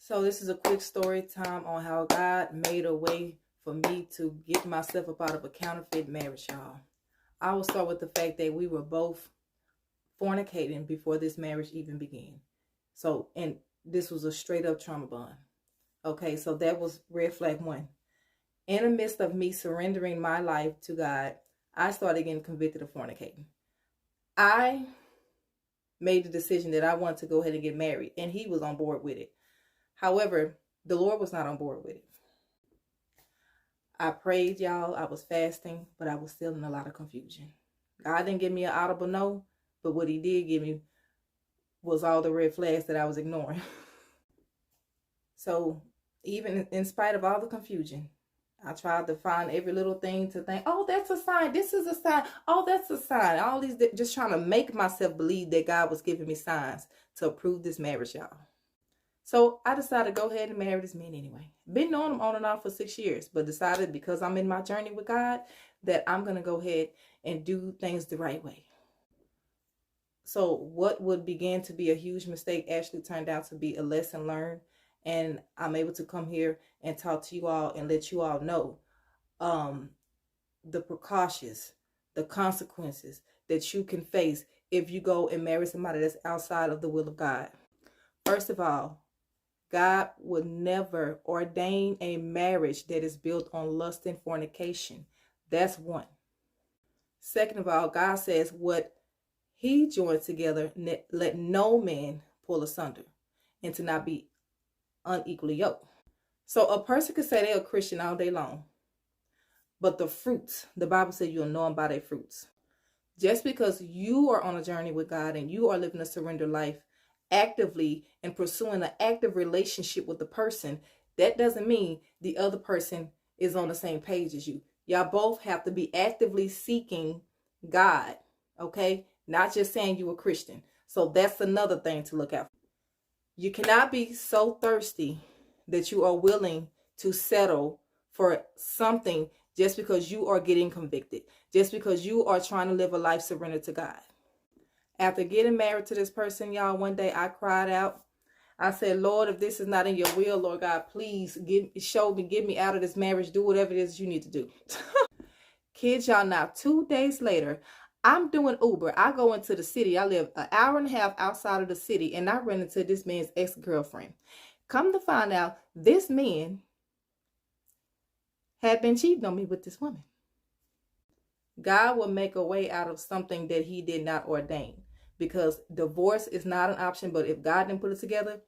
So this is a quick story time on how God made a way for me to get myself up out of a counterfeit marriage, y'all. I will start with the fact that we were both fornicating before this marriage even began. And this was a straight up trauma bond. Okay, so that was red flag one. In the midst of me surrendering my life to God, I started getting convicted of fornicating. I made the decision that I wanted to go ahead and get married, and he was on board with it. However, the Lord was not on board with it. I prayed, y'all. I was fasting, but I was still in a lot of confusion. God didn't give me an audible no, but what he did give me was all the red flags that I was ignoring. So even in spite of all the confusion, I tried to find every little thing to think, oh, that's a sign. This is a sign. Oh, that's a sign. All these, just trying to make myself believe that God was giving me signs to approve this marriage, y'all. So I decided to go ahead and marry this man anyway. Been knowing him on and off for 6 years, but decided because I'm in my journey with God that I'm going to go ahead and do things the right way. So what would begin to be a huge mistake actually turned out to be a lesson learned. And I'm able to come here and talk to you all and let you all know the precautions, the consequences that you can face if you go and marry somebody that's outside of the will of God. First of all, God would never ordain a marriage that is built on lust and fornication. That's one. Second of all, God says what he joined together, let no man pull asunder, and to not be unequally yoked. So a person could say they're a Christian all day long, but the fruits, the Bible says you'll know them by their fruits. Just because you are on a journey with God and you are living a surrender life actively and pursuing an active relationship with the person, that doesn't mean the other person is on the same page as you. Y'all both have to be actively seeking God, okay? Not just saying you're a Christian. So that's another thing to look out for. You cannot be so thirsty that you are willing to settle for something just because you are getting convicted, just because you are trying to live a life surrendered to God. After getting married to this person, y'all, one day I cried out. I said, Lord, if this is not in your will, Lord God, please get me out of this marriage. Do whatever it is you need to do. Kids, y'all, now 2 days later, I'm doing Uber. I go into the city. I live an hour and a half outside of the city, and I run into this man's ex-girlfriend. Come to find out, this man had been cheating on me with this woman. God will make a way out of something that he did not ordain, because divorce is not an option. But if God didn't put it together,